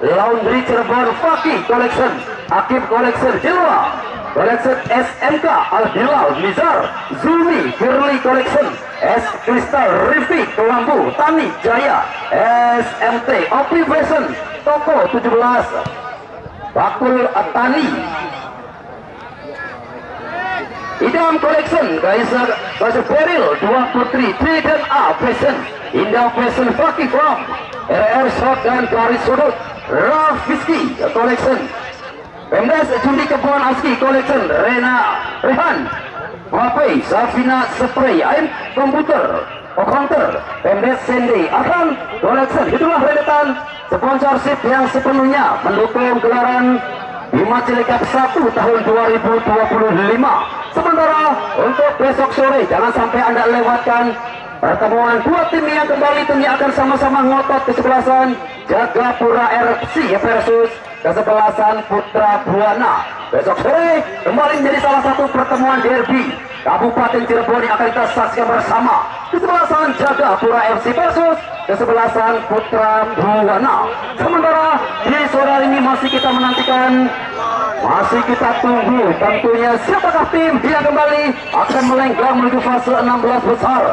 Laundry Cirebon Fakih Collection, Akib Collection Jelwa, Collection SMK Al Hilal Nizar, Zulmi Firly Collection, S Crystal Rifki Kelambu Tani Jaya, SMT Opi Fashion Toko 17, Bakul Tani, Idam Collection Kaisar Beril 2 Putri Trident A Fashion, Indah Fashion Fakih From, RR Shot dan Garis Sudut, Rafiski Collection, Pemdas Jundi Kebun Aski Collection, Rehan Wapai Safina Spray Aim Komputer Counter, Pemdas Sandy Akan Collection. Itulah rentetan sponsorship yang sepenuhnya mendukung gelaran Bima Cilikap 1 tahun 2025. Sementara untuk besok sore jangan sampai Anda lewatkan pertemuan dua tim yang kembali tentunya akan sama-sama ngotot kesebelasan Jagapura RFC versus kesebelasan Putra Buana. Besok sore kembali menjadi salah satu pertemuan derby Kabupaten Cirebon yang akan kita saksikan bersama, kesebelasan Jagapura FC versus kesebelasan Putra Buana. Sementara di sore hari ini masih kita menantikan, masih kita tunggu tentunya siapakah tim yang kembali akan melenggang menuju fase 16 besar.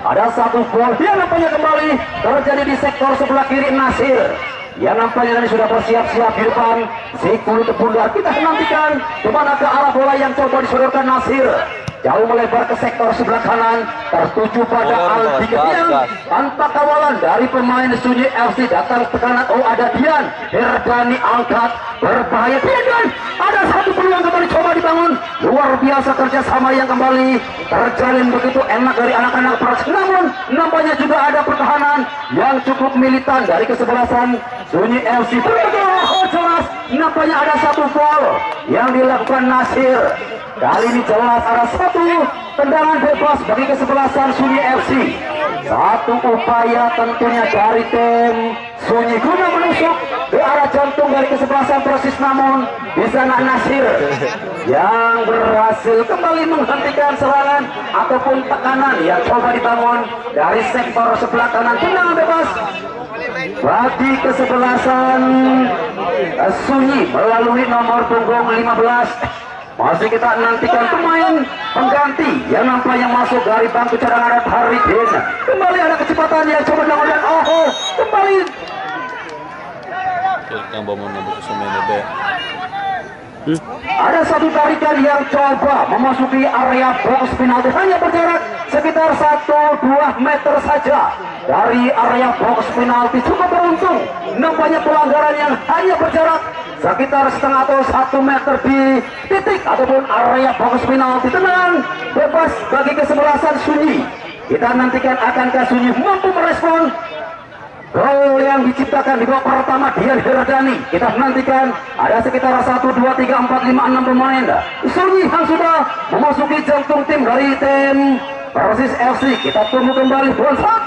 Ada satu gol yang nampaknya kembali terjadi di sektor sebelah kiri Nasir, yang nampaknya tadi sudah bersiap-siap di depan si kulit bundar. Kita nantikan kemana ke arah bola yang coba disodorkan Nasir, jauh melebar ke sektor sebelah kanan, tertuju pada Aldi Ketiang tanpa kawalan dari pemain Sunyi FC. Datang tekanan, oh ada Dian Herdani angkat, berbahaya Dian, ada satu peluang kembali coba dibangun, luar biasa kerjasama yang kembali terjalin begitu enak dari anak-anak Persib. Namun nampaknya juga ada pertahanan yang cukup militan dari kesebelasan Sunyi FC. Oh jelas nampaknya ada satu gol yang dilakukan Nasir. Kali ini jelas ada satu tendangan bebas bagi kesebelasan Sunyi FC. Satu upaya tentunya dari tim Sunyi guna menusuk ke arah jantung dari kesebelasan Persis, namun di sana Nasir yang berhasil kembali menghentikan serangan ataupun tekanan yang coba dibangun dari sektor sebelah kanan. Tendangan bebas bagi kesebelasan Sunyi melalui nomor punggung 15. Masih kita nantikan pemain pengganti yang nampaknya masuk dari bangku cadangan, ada Haridin. Kembali ada kecepatan yang coba dilakukan. Oh, kembali. Ada satu tarikan yang coba memasuki area box penalti, hanya berjarak sekitar 1-2 meter saja dari area box penalti. Cukup beruntung, nampaknya pelanggaran yang hanya berjarak sekitar setengah atau 1 meter di titik ataupun area box penalti. Tenang bebas bagi kesebelasan Sunyi. Kita nantikan akankah Sunyi mampu merespon gol yang diciptakan di babak pertama Dian Herdani. Kita nantikan ada sekitar 1, 2, 3, 4, 5, 6 pemain Sunyi yang sudah memasuki jantung tim dari tim Persis FC. Kita tunggu kembali bonsak.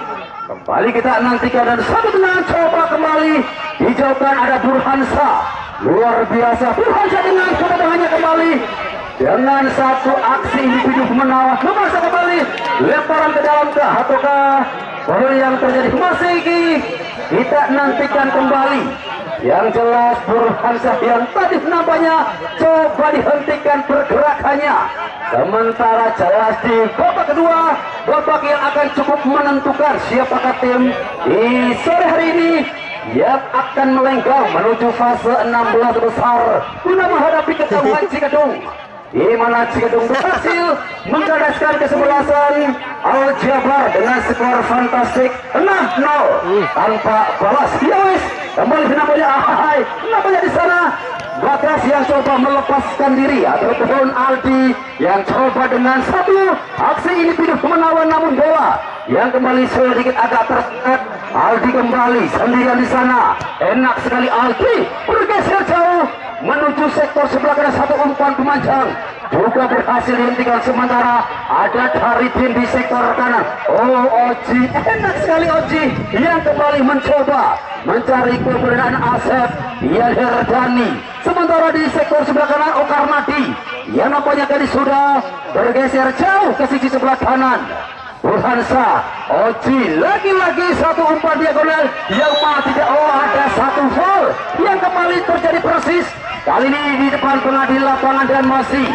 Kembali kita nantikan dan satu tendangan coba kembali dijauhkan, ada Burhansa. Luar biasa Burhansa dengan kemudahannya kembali dengan satu aksi individu menawan, memaksa kembali lemparan ke dalam kah ataukah gol yang terjadi masih kita nantikan kembali. Yang jelas Burhansa yang tadi nampaknya coba dihentikan pergerakannya. Sementara jelas di babak kedua, babak yang akan cukup menentukan siapakah tim di sore hari ini yang akan melenggang menuju fase 16 besar guna menghadapi ketauan Cikadung, di mana Cikadung berhasil menggadaskan kesebelasan Al Jabar dengan skor fantastik 6-0 tanpa balas. Yowes kembali nampaknya di sana Bagas yang coba melepaskan diri ataupun Aldi yang coba dengan satu aksi individu menawan, namun bola yang kembali sedikit agak tersekat. Aldi kembali sendirian di sana, enak sekali Aldi bergeser jauh menuju sektor sebelah kanan, satu umpan pemanjang juga berhasil dihentikan. Sementara ada Haridin di sektor kanan. Oh Oji, enak sekali Oji yang kembali mencoba mencari keberadaan Asep Dian Herdani. Sementara di sektor sebelah kanan Okarmadi yang nampaknya tadi sudah bergeser jauh ke sisi sebelah kanan. Burhansa, Oji lagi-lagi satu umpan diagonal yang tidak. Oh ada satu foul yang kembali terjadi persis. Kali ini di depan pengadil lapangan dan masih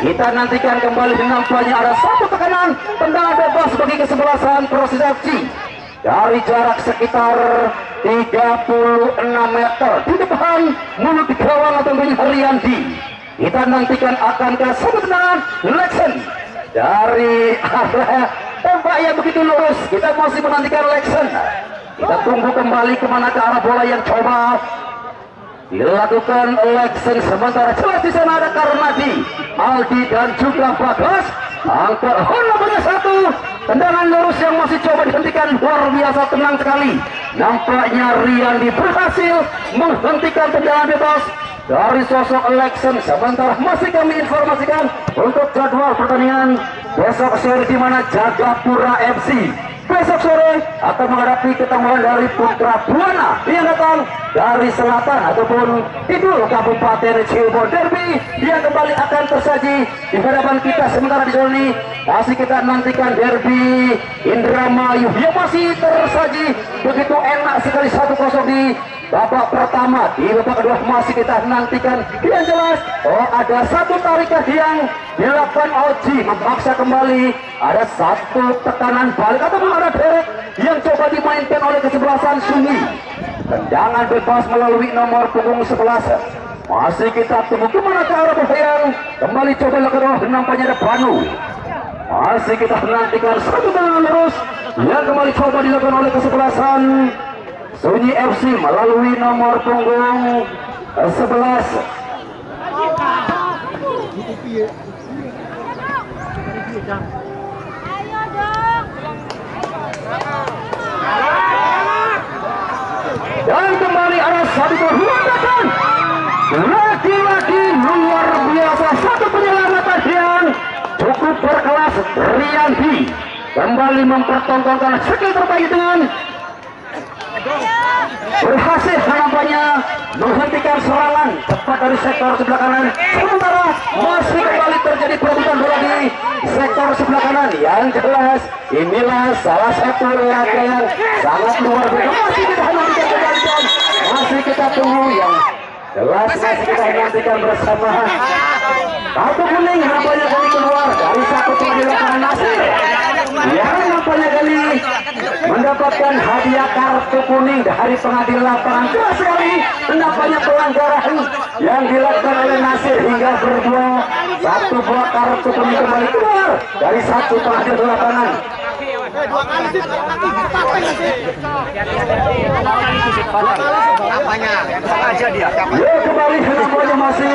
kita nantikan kembali nampaknya ada satu tekanan tendangan bebas bagi kesebelasan Persis FC dari jarak sekitar 36 meter di depan mulut gawang tentunya Riyandi. Kita nantikan akankah satu tendangan Lexen dari arah tembak yang begitu lurus. Kita masih menantikan Lexen. Kita tunggu kembali kemana ke arah bola yang coba dilakukan Lexen. Sementara jelas di sana ada Karnadi, Aldi dan juga Bagas. Angkat nomornya satu, tendangan lurus yang masih coba dihentikan, luar biasa tenang sekali. Nampaknya Riyandi berhasil menghentikan tendangan bebas dari sosok Lexen. Sementara masih kami informasikan untuk jadwal pertandingan besok sore di mana Jagapura FC besok sore akan menghadapi ketemuan dari Putra Buana yang datang dari selatan ataupun Kidul Kabupaten Cirebon. Derby yang kembali akan tersaji di hadapan kita. Sementara di sini masih kita nantikan derby Indramayu yang masih tersaji begitu enak sekali 1-0 di babak pertama. Di babak kedua masih kita nantikan. Yang jelas ada satu tarikan yang dilakukan Oji memaksa kembali, ada satu tekanan balik ataupun ada derek yang coba dimainkan oleh kesebelasan Sunyi. Tendangan bebas melalui nomor punggung 11. Masih kita tunggu kemana ke arah bahaya. Kembali coba lakukan, nampaknya ada Banu. Masih kita nantikan satu tendangan lurus yang kembali coba dilakukan oleh kesebelasan Sunyi FC melalui nomor punggung 11. Dan kembali ada satu perbuatan lagi-lagi luar biasa, satu penyelamatan yang cukup berkelas. Riyandi kembali mempertontonkan skill terbaik dengan berhasil nampaknya menghentikan serangan tepat dari sektor sebelah kanan. Sementara masih kembali terjadi perebutan bola di sektor sebelah kanan. Yang jelas inilah salah satu laga yang sangat luar biasa. Masih kita nantikan kembali, masih kita tunggu yang jelas, masih kita nantikan bersama. Kartu kuning nampaknya kali keluar dari satu pengadilan lapangan Nasir yang nampaknya kali mendapatkan hadiah kartu kuning dari pengadilan lapangan. Keras sekali nampaknya pelanggaran yang dilakukan oleh Nasir hingga berdua satu buah kartu kuning kembali keluar dari satu pengadilan lapangan. Dua kali sih, aja dia. Ya, kembali nampaknya masih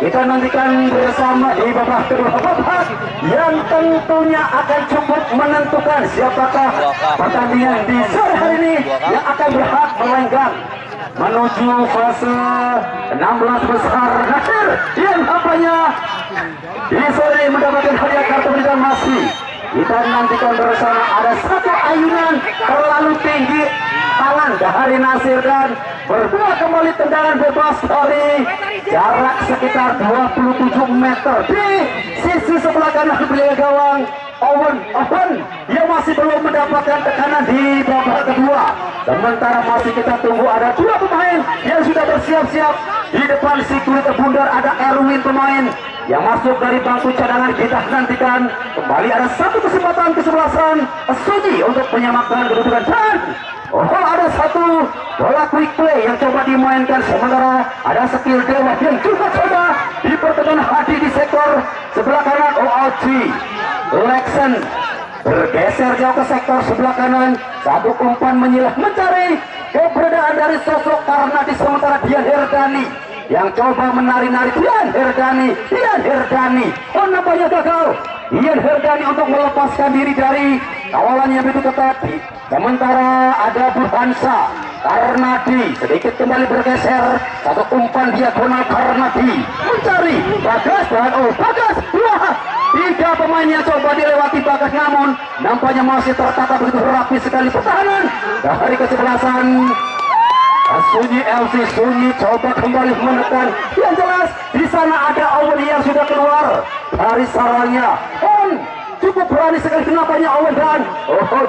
kita nantikan bersama di babak kedua, babak yang tentunya akan cukup menentukan siapakah pertandingan di sore hari ini yang akan berhak melenggang menuju fase 16 besar. Nasir yang nampaknya di sore ini mendapatkan hadiah kartu kuning. Masih kita nantikan bersama ada satu ayunan terlalu tinggi tangan dari Nasir dan berbuah kembali tendangan bebas dari jarak sekitar 27 meter di sisi sebelah kanan belakang gawang. Owen yang masih belum mendapatkan tekanan di babak kedua. Sementara masih kita tunggu ada dua pemain yang sudah bersiap-siap di depan si kulit bundar. Ada Erwin pemain yang masuk dari bangku cadangan. Kita nantikan kembali ada satu kesempatan kesebelasan Sunyi untuk menyamakan kedudukan dan ada satu bola quick play yang coba dimainkan. Sementara ada skill dewa yang juga coba di pertemuan hadi di sektor sebelah kanan. OOG Lexen bergeser jauh ke sektor sebelah kanan. Satu umpan menyilah mencari keberadaan dari sosok Karnadi. Sementara Dian Herdani yang coba menari-nari. Dian Herdani nampaknya gagal. Dian Herdani untuk melepaskan diri dari kawalannya begitu ketat. Sementara ada Burhansa Karnadi sedikit kembali bergeser. Satu umpan diagonal Karnadi mencari Bagas dan Bagas. Tiga pemain yang coba dilewati Bagas, namun nampaknya masih tertata begitu rapi sekali pertahanan dari kesebelasan Sunyi FC. Sunyi coba kembali menekan. Yang jelas di sana ada Owen yang sudah keluar dari sarangnya. Cukup berani sekali nampaknya Owen dan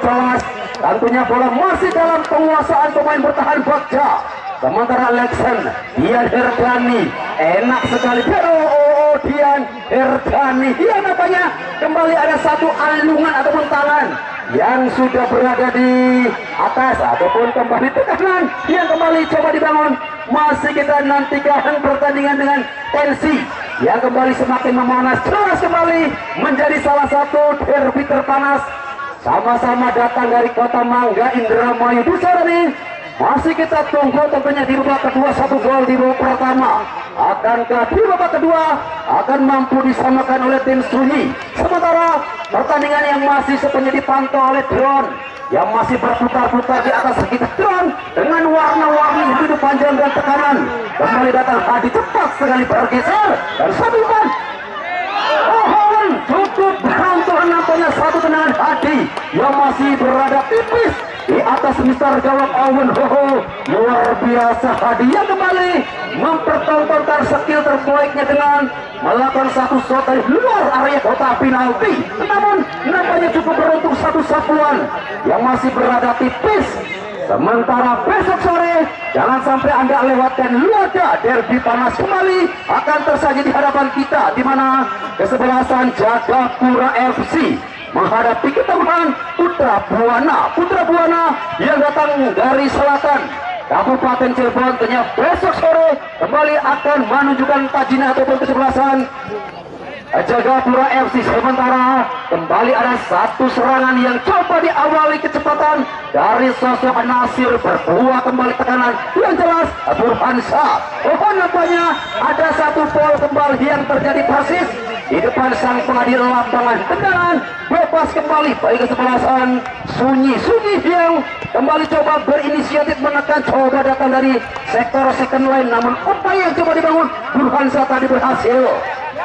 jelas tentunya bola masih dalam penguasaan pemain bertahan Bagja. sementara Alexen Dian Herdani enak sekali. Dian Herdani, dia nampaknya kembali ada satu alungan ataupun tangan yang sudah berada di atas ataupun kembali tekanan yang kembali coba dibangun. Masih kita nantikan pertandingan dengan tensi yang kembali semakin memanas. Jelas kembali menjadi salah satu derby terpanas, sama-sama datang dari kota Mangga Indramayu. Bicara nih, masih kita tunggu tentunya di babak kedua. Satu gol di babak pertama, akankah di babak kedua akan mampu disamakan oleh tim Sunyi? Sementara pertandingan yang masih sepenuhnya dipantau oleh drone yang masih berputar-putar di atas sekitar drone dengan warna-warni hidup panjang dan tekanan, kembali datang Hadi cepat sekali bergeser dan satu umpan. Cukup beruntung nampaknya satu tendangan Hadi yang masih berada tipis di atas mistar gawang Owen. Luar biasa Hadi yang kembali mempertontonkan skill terbaiknya dengan melakukan satu shot dari luar area kotak penalti. Namun nampaknya cukup beruntung satu sapuan yang masih berada tipis. Sementara besok sore jangan sampai Anda lewatkan laga derby panas kembali akan tersaji di hadapan kita, di mana kesebelasan Jagapura FC menghadapi ketemuan Putra Buana yang datang dari selatan Kabupaten Cirebon. Tentunya besok sore kembali akan menunjukkan tajina ataupun kesebelasan Jagapura FC. Sementara kembali ada satu serangan yang coba diawali kecepatan dari sosok Nasir, berbuah kembali tekanan yang jelas Burhansa. Nampaknya ada satu foul kembali yang terjadi persis di depan sang pengadil lapangan. Tendangan bebas kembali bagi kesebelasan Sunyi yang kembali coba berinisiatif menekan, coba datang dari sektor second line, namun upaya yang coba dibangun Burhansa tadi berhasil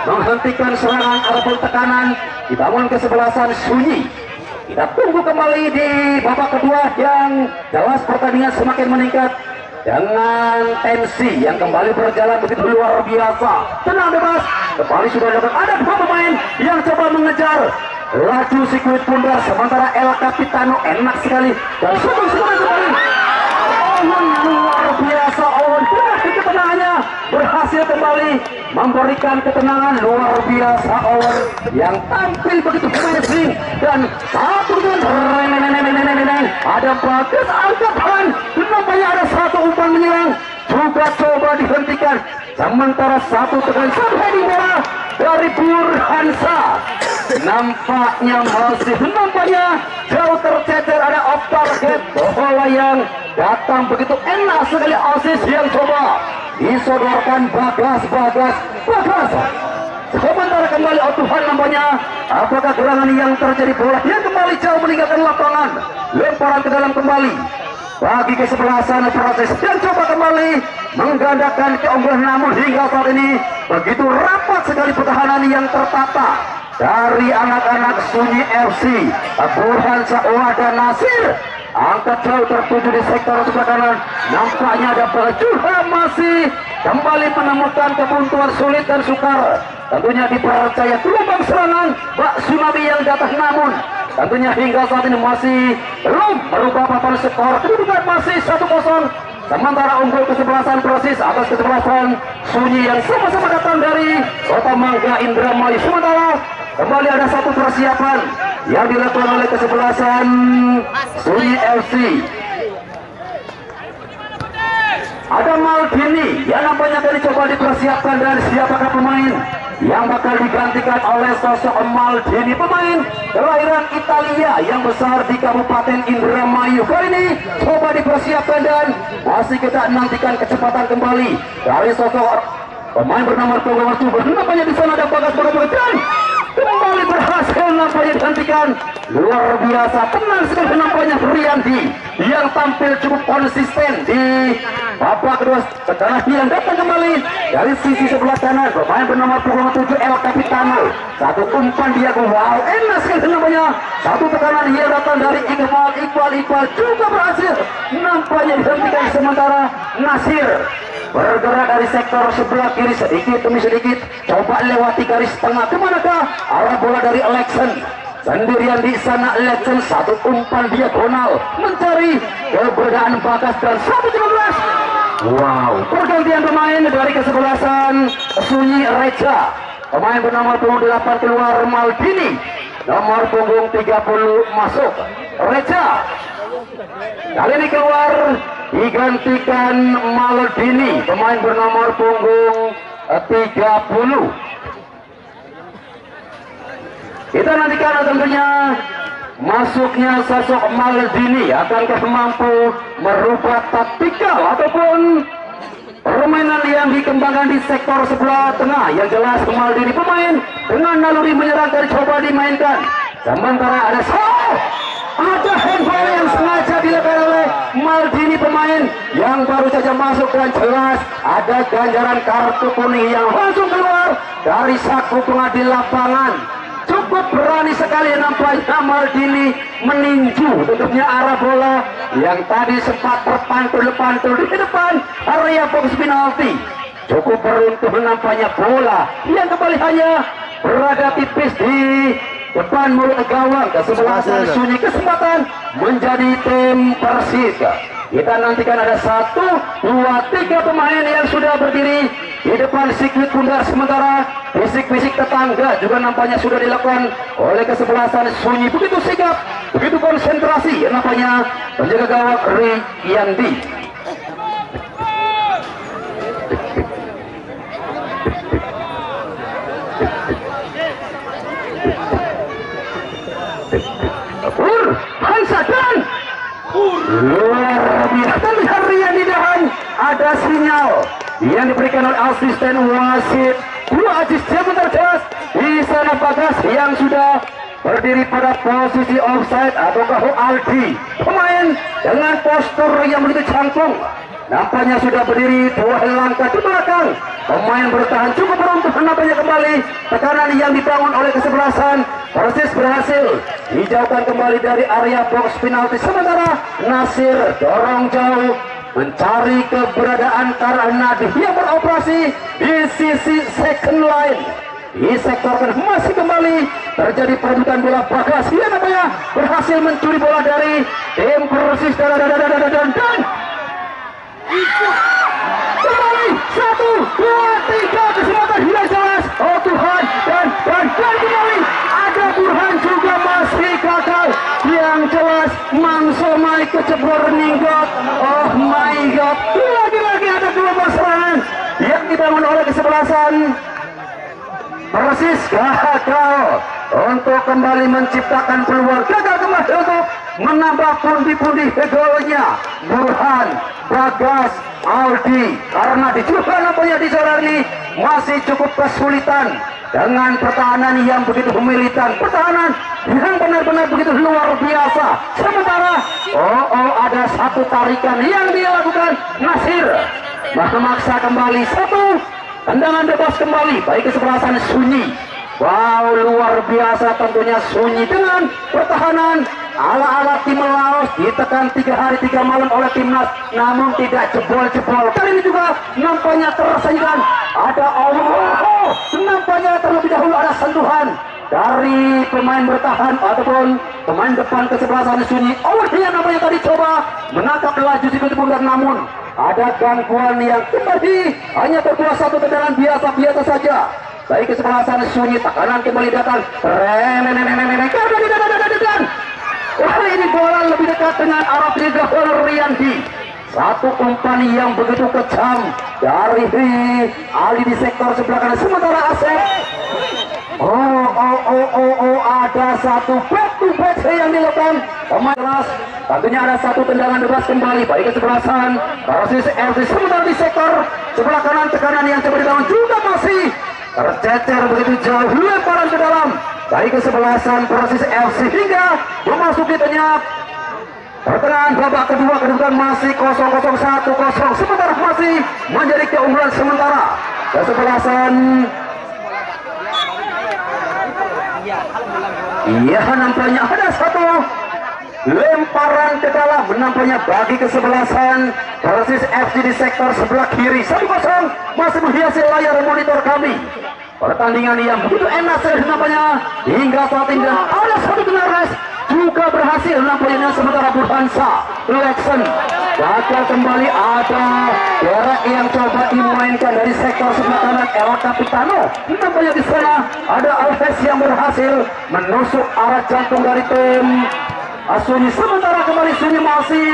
menghentikan serangan ataupun tekanan dibangun kesebelasan Sunyi. Kita tunggu kembali di babak kedua yang jelas pertandingan semakin meningkat dengan tensi yang kembali berjalan begitu luar biasa. Tenang bebas, kembali sudah ada dua pemain yang coba mengejar laju sirkuit Pundar, sementara El Capitano enak sekali dan sebelum kembali luar biasa. Owen ketenangannya berhasil kembali memberikan ketenangan luar biasa. Owen yang tampil begitu amazing dan satu ada bagus angkatan, nampaknya ada satu umpan menyerang juga coba dihentikan, sementara satu tekan sampai bola dari Burhansa nampaknya jauh tercecer. Ada off target bola yang datang begitu enak sekali, asis yang coba disodorkan Bagas. Sementara kembali Tuhan nampaknya apakah gerangan yang terjadi, bola yang kembali jauh meninggalkan lapangan, lemparan ke dalam kembali bagi kesebelasan proses dan coba kembali menggandakan keunggulan. Namun hingga saat ini begitu rapat sekali pertahanan yang tertata dari anak-anak Sunyi FC. Burhansa dan Nasir angkat jauh tertuju di sektor sebelah kanan. Nampaknya ada Bajulha masih kembali menemukan kebuntuan sulit dan sukar. Tentunya dipercaya gelombang serangan Mbak Tsunami yang datang, namun tentunya hingga saat ini masih belum merubah papan skor. Kedudukan masih 1-0. Sementara unggul kesebelasan persis atas kesebelasan Sunyi yang sama-sama datang dari kota Mangga Indramayu. Sementara kembali ada satu persiapan yang dilakukan oleh kesebelasan Sunyi FC. Ada Maldini yang nampaknya tadi coba dipersiapkan, dan siapakah pemain yang bakal digantikan oleh sosok Maldini, pemain kelahiran Italia yang besar di Kabupaten Indramayu. Kali ini coba dipersiapkan dan masih kita nantikan kecepatan kembali dari sosok pemain bernama Togar Subur. Nampaknya di sana ada Bagas dan kembali berhasil nampaknya dihentikan. Luar biasa, tenang sekali nampaknya Rianti yang tampil cukup konsisten di babak kedua. Sekarang yang datang kembali dari sisi sebelah kanan, pemain bernama 7 El Capitano. Satu umpan dia, wow, enak sekali nampaknya. Satu tekanan yang datang dari Iqbal juga berhasil nampaknya dihentikan. Sementara Nasir bergerak dari sektor sebelah kiri sedikit demi sedikit, coba lewati garis tengah. Kemanakah arah bola dari Alexen? Sendirian di sana Alexen, satu umpan diagonal mencari keberadaan Bagas dan 1-15. Wow, pergantian pemain dari kesebelasan Sunyi Reja. Pemain bernama punggung 8 keluar Maldini. Nomor punggung 30 masuk Reja. Kali ini keluar digantikan Maldini. Pemain bernomor punggung 30. Kita nantikan tentunya masuknya sosok Maldini. Akankah mampu merubah taktikal ataupun permainan yang dikembangkan di sektor sebelah tengah? Yang jelas Maldini pemain dengan naluri menyerang dari coba dimainkan. Sementara ada handball yang sengaja dilakukan oleh Maldini, pemain yang baru saja masuk, dan jelas ada ganjaran kartu kuning yang langsung keluar dari saku pengadil lapangan. Cukup berani sekali nampaknya Maldini meninju tentunya arah bola yang tadi sempat terpantul-pantul di depan area box penalti. Cukup beruntung nampaknya bola yang kembali hanya berada tipis di depan mulut gawang. Kesempatan Sunyi, kesempatan menjadi tim Persik. Kita nantikan ada 1, 2, 3 pemain yang sudah berdiri di depan sirkuit bundar. Sementara fisik-fisik tetangga juga nampaknya sudah dilakukan oleh kesebelasan Sunyi. Begitu sigap, begitu konsentrasi nampaknya penjaga gawang Riyandi. Hansa dan luar biasa Riyandi, dan ada sinyal yang diberikan oleh asisten wasit. Dua asisten terjelas di sana Bagas yang sudah berdiri pada posisi offside ataukah Aldi. Pemain dengan postur yang begitu canggung nampaknya sudah berdiri 2 langkah di belakang. Pemain bertahan cukup beruntung nampaknya kembali tekanan yang dibangun oleh kesebelasan Persis berhasil dijauhkan kembali dari area box penalti. Sementara Nasir dorong jauh mencari keberadaan karena dia beroperasi di sisi second line. Di sektor kan masih kembali terjadi perebutan bola. Bagas dia namanya berhasil mencuri bola dari tim Persis dan kembali 1, 2, 3 kesempatan hilang jelas. Oh Tuhan, dan kembali ada Burhan juga masih gagal. Yang jelas Mangsomai kecebror ninggot. Oh my god, lagi-lagi ada 2 serangan yang dibangun oleh kesebelasan Persis. Gagal untuk kembali menciptakan peluang, gagal kembali untuk menambah pundi-pundi golnya. Burhan, Bagas, Aldi, karena dicoba nampaknya di zona ini masih cukup kesulitan dengan pertahanan yang begitu militan, pertahanan yang benar-benar begitu luar biasa. Sementara ada 1 tarikan yang dilakukan Nasir memaksa kembali 1 tendangan bebas kembali baik kesebelasan Sunyi. Wow, luar biasa tentunya Sunyi dengan pertahanan ala-ala tim Laos, ditekan 3 hari 3 malam oleh timnas, namun tidak jebol-jebol. Kali ini juga nampaknya tersaingkan. Ada nampaknya terlebih dahulu ada sentuhan dari pemain bertahan ataupun pemain depan kesebelasan Sunyi. Dia nampaknya tadi coba menangkap laju sikut bundar, namun ada gangguan yang kembali hanya terbuat 1 tendangan biasa-biasa saja. Baik kesebelasan Sunyi, tekanan kembali datang. Wah, ini bola lebih dekat dengan arah penyegar Riyandi. 1 umpan yang begitu kejam dari Ali di sektor sebelah kanan. Sementara Asep, ada 1 back to back yang dilakukan pemain keras. Tentunya ada 1 tendangan bebas kembali baik kesebelasan Persis FC. Sementara di sektor sebelah kanan tekanan yang coba dibangun juga masih tercecer begitu jauh, lemparan ke dalam baik kesebelasan Persis FC hingga memasuki tengah pertengahan babak kedua. Kedudukan masih 0-0-1-0, sementara masih menjadi keunggulan sementara kesebelasan. Iya, nampaknya ada 1 lemparan ke dalam nampaknya bagi kesebelasan Persis FC di sektor sebelah kiri. 1-0 masih menghiasi layar monitor kami. Pertandingan yang begitu enak nampaknya hingga saat ini, dan ada 1 tendangan juga berhasil nampaknya. Sementara Burhansa Leksen Bakal kembali ada Derek yang coba dimainkan dari sektor sebelah kanan El Capitano. Nampaknya di sana ada Alves yang berhasil menusuk arah jantung dari tim Sunyi. Sementara kembali Sunyi masih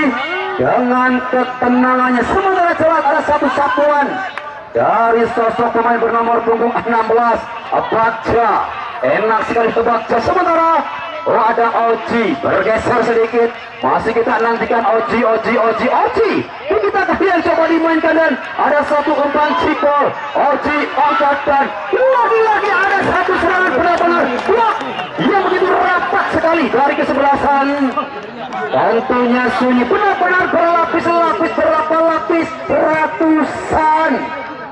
dengan ketenangannya. Sementara jelas ada satu satuan dari sosok pemain bernomor punggung 16 Bagja. Enak sekali ke Bagja. Sementara ada Oji bergeser sedikit. Masih kita nantikan Oji. Ini kita kalian coba dimainkan dan ada satu umpan cipol. Oji angkat dan lagi-lagi ada satu serangan benar-benar blok yang begitu rapat sekali dari kesebelasan. Tentunya Sunyi benar-benar berlapis-lapis, berapa lapis, ratusan.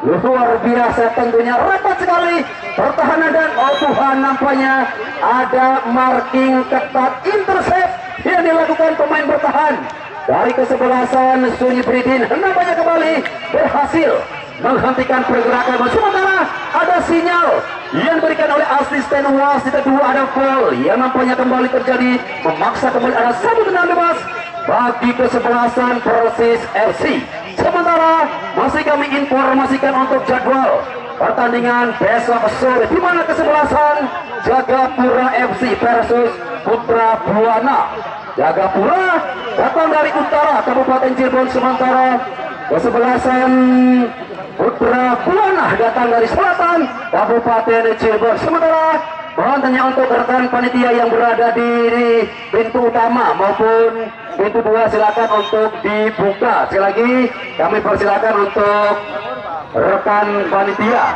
Luar biasa, tentunya rapat sekali pertahanan dan Tuhan, nampaknya ada marking ketat, intercept yang dilakukan pemain bertahan dari kesebelasan Sunyi Bridin. Nampaknya kembali berhasil menghentikan pergerakan. Sementara ada sinyal yang diberikan oleh asisten wasit kedua, ada foul yang nampaknya kembali terjadi, memaksa kembali ada satu tendangan bebas bagi kesebelasan Persis FC. Sementara masih kami informasikan untuk jadwal pertandingan besok sore, di mana kesebelasan Jagapura FC versus Putra Buana. Jagapura datang dari utara Kabupaten Cirebon, sementara kesebelasan Putra Buana datang dari selatan Kabupaten Cirebon. Sementara mohon tanya untuk rekan panitia yang berada di pintu utama maupun pintu 2 silakan untuk dibuka. Sekali lagi kami persilakan untuk rekan panitia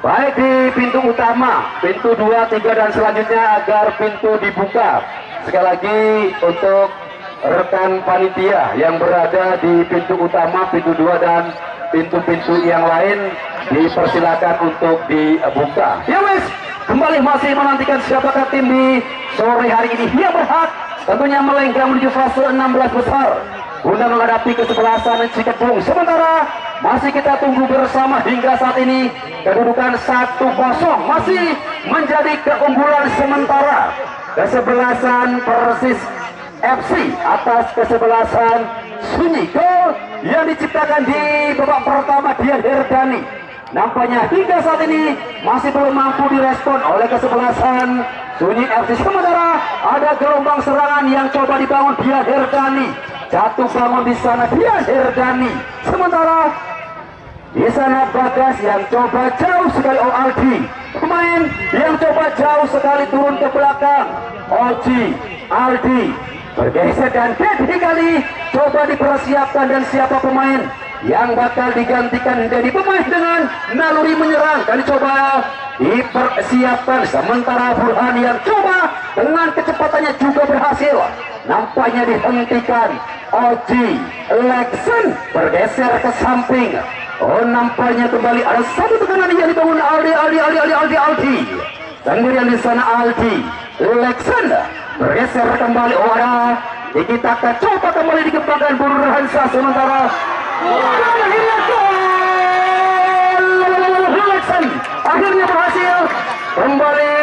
baik di pintu utama, pintu 2, 3 dan selanjutnya agar pintu dibuka. Sekali lagi untuk rekan panitia yang berada di pintu utama, pintu 2 dan pintu-pintu yang lain dipersilakan untuk dibuka. Ya wes, kembali masih menantikan siapakah tim di sore hari ini yang berhak tentunya melenggang menuju fase 16 besar guna menghadapi kesebelasan Cikepung. Sementara masih kita tunggu bersama hingga saat ini kedudukan 1-0 masih menjadi keunggulan sementara kesebelasan Persis FC atas kesebelasan Sunyi. Gol yang diciptakan di babak pertama Dian Herdani nampaknya hingga saat ini masih belum mampu direspon oleh kesebelasan Sunyi FC. Sementara ada gelombang serangan yang coba dibangun Dian Herdani, jatuh bangun di sana Dian Herdani. Sementara di sana Bagas yang coba jauh sekali, Aldi pemain yang coba jauh sekali turun ke belakang. Oji, Aldi bergeser dan Dedi kali coba dipersiapkan dan siapa pemain yang bakal digantikan jadi pemain dengan naluri menyerang dan coba dipersiapkan. Sementara Burhan yang coba dengan kecepatannya juga berhasil nampaknya dihentikan. Oji Lexen bergeser ke samping. Nampaknya kembali ada satu tekanan yang dibangun Aldi. Kemudian di sana Aldi Lexen bergeser kembali. Ada Dikitaka coba kembali dikembangkan Burhansa. Sementara akhirnya berhasil kembali.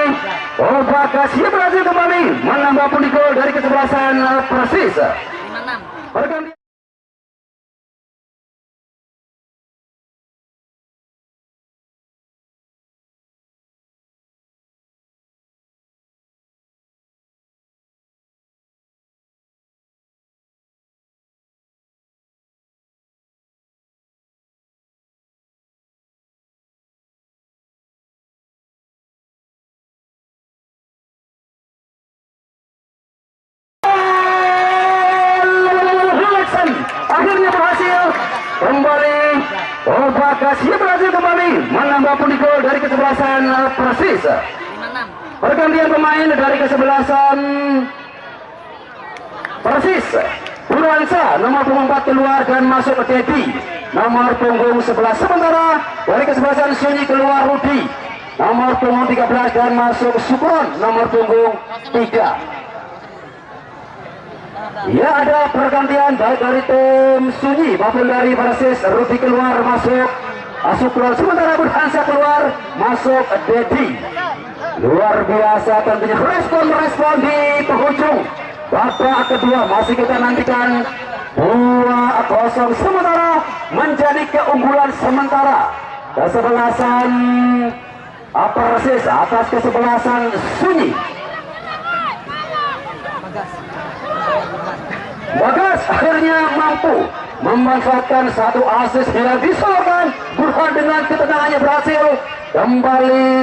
Bagas dia berhasil kembali menambah pundi gol dari kesebelasan Persis. Berganti kembali. Bagas dia berhasil kembali menambah pundi gol dari kesebelasan Persis. Pergantian pemain dari kesebelasan Persis. Burhansa nomor punggung 4 keluar dan masuk ke Dedi nomor punggung 11. Sementara dari kesebelasan Sunyi keluar Rudi nomor punggung 13 dan masuk Sukron nomor punggung 3. Ya, ada pergantian baik dari tim Sunyi maupun dari Persis. Rudi keluar masuk Sukron, sementara Burhansa keluar masuk Dedi. Luar biasa tentunya respon di penghujung babak kedua. Masih kita nantikan 2-0 sementara menjadi keunggulan sementara. Kesebelasan Persis atas kesebelasan Sunyi. Bagas akhirnya mampu memanfaatkan satu asis yang disolkan. Burhan dengan ketenangannya berhasil kembali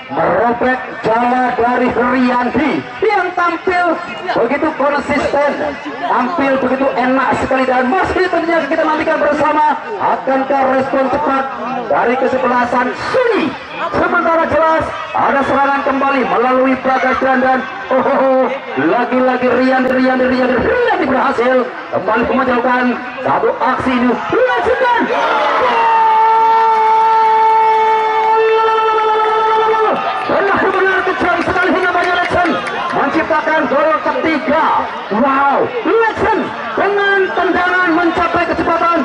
merobek jala dari Riyandi yang tampil begitu konsisten, tampil begitu enak sekali, dan masih tentunya kita nantikan bersama akankah respon cepat dari kesebelasan Sunyi. Sementara jelas ada serangan kembali melalui Bagas dan lagi-lagi Riyandi berhasil kembali memanjaukan satu aksi ini. Lanjutkan. Benar-benar kejam sekali hingga banyak Leksen menciptakan gol ketiga. Wow, Leksen dengan tendangan mencapai kecepatan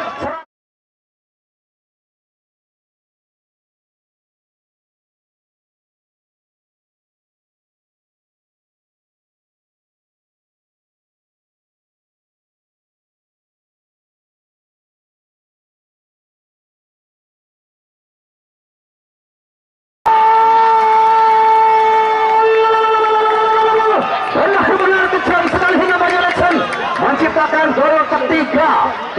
menciptakan gol ketiga.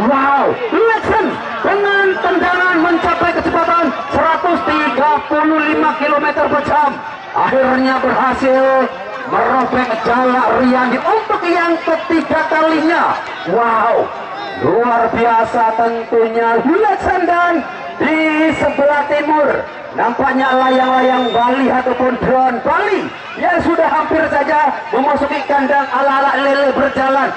Wow, Leksen dengan tendangan mencapai kecepatan 135 km per jam akhirnya berhasil merobek jala Riyandi untuk yang ketiga kalinya. Wow, luar biasa tentunya Leksen. Dan di sebelah timur nampaknya layang-layang Bali ataupun drone Bali yang sudah hampir saja memasuki kandang ala-ala lele berjalan.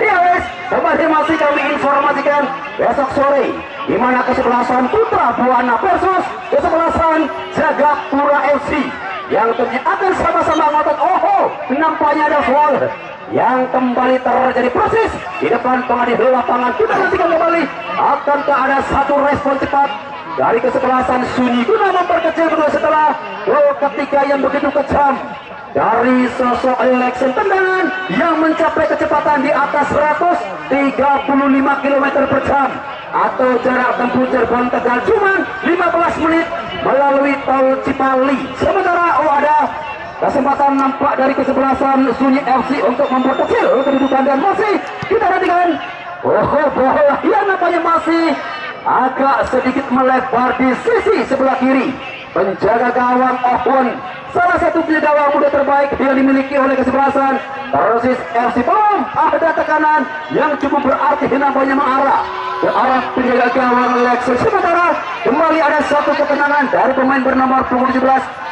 Ya wes, kembali masih kami informasikan besok sore di mana kesebelasan Putra Buana versus kesebelasan Jagapura FC yang tentunya akan sama-sama ngotot. Nampaknya ada foul yang kembali terjadi persis di depan pengadil lapangan. Kita nantikan kembali akankah ada satu respon cepat dari kesebelasan Sunyi guna memperkecil kedua setelah gol ketiga yang begitu kejam dari sosok Leksen. Tendangan yang mencapai kecepatan di atas 135 km per jam atau jarak tempuh Cirebon Tegal cuma 15 menit melalui tol Cipali. Sementara ada kesempatan nampak dari kesebelasan Sunyi FC untuk memperkecil kedudukan, dan masih kita nantikan bola yang nampaknya masih agak sedikit melebar di sisi sebelah kiri. Penjaga gawang Ohwon, salah satu penjaga gawang muda terbaik yang dimiliki oleh kesebelasan Persis FC. Belum ada tekanan yang cukup berarti nampaknya mengarah ke arah penjaga gawang Leksen. Sementara kembali ada satu ketenangan dari pemain bernomor punggung 17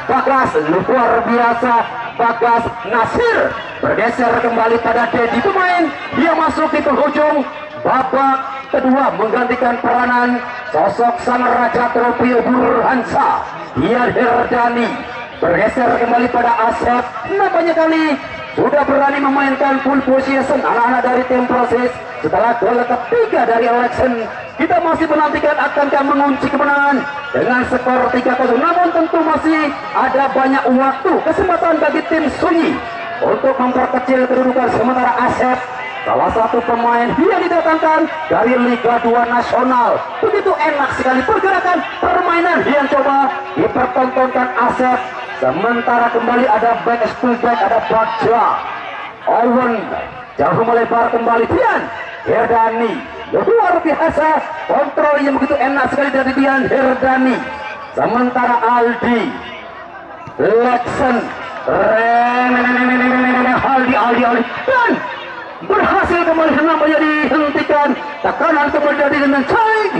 Bagas, luar biasa Bagas Nasir bergeser kembali pada Dedi, pemain dia masuk di penghujung babak kedua menggantikan peranan sosok sang raja trofi Burhansa. Dia Herdani bergeser kembali pada Asep. Nampaknya kali sudah berani memainkan full position anak-anak dari tim Persis setelah gol ketiga dari Leksen. Kita masih menantikan akankah mengunci kemenangan dengan skor 3-0. Namun tentu masih ada banyak waktu kesempatan bagi tim Sunyi untuk memperkecil kedudukan. Sementara Asep, salah satu pemain yang didatangkan dari Liga 2 Nasional, begitu enak sekali pergerakan permainan yang coba dipertontonkan Asep. Sementara kembali ada back fullback, ada Bagja Owen jauh melebar kembali. Dian Herdani luar biasa, kontrol yang begitu enak sekali dari Dian Herdani. Sementara Aldi Leksen Aldi dan berhasil kembali nampaknya dihentikan. Tekanan kembali dengan cair.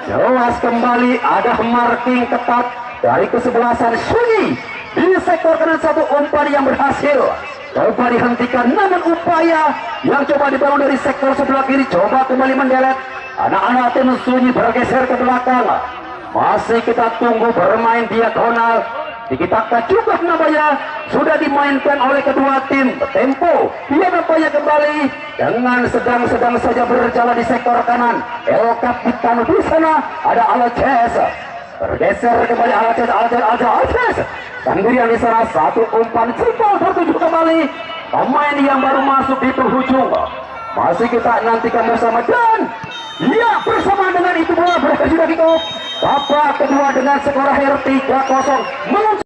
Jelas kembali ada marking ketat dari kesebelasan Sunyi di sektor kanan. Satu umpan yang berhasil coba dihentikan, namun upaya yang coba dibangun dari sektor sebelah kiri coba kembali mendelet. Anak-anak tim Sunyi bergeser ke belakang. Masih kita tunggu bermain diagonal. Dikitakan juga nampaknya sudah dimainkan oleh kedua tim. Tempo dia nampaknya kembali dengan sedang-sedang saja berjalan di sektor kanan. El Capitano di sana ada Alces bergeser kembali. Alces sendirian di sana. Satu umpan jempol tertuju kembali pemain yang baru masuk di penghujung. Masih kita nantikan bersama dan ya bersama dengan itu bola berhasil kick off. Babak kedua dengan skor akhir 3-0 meluncur.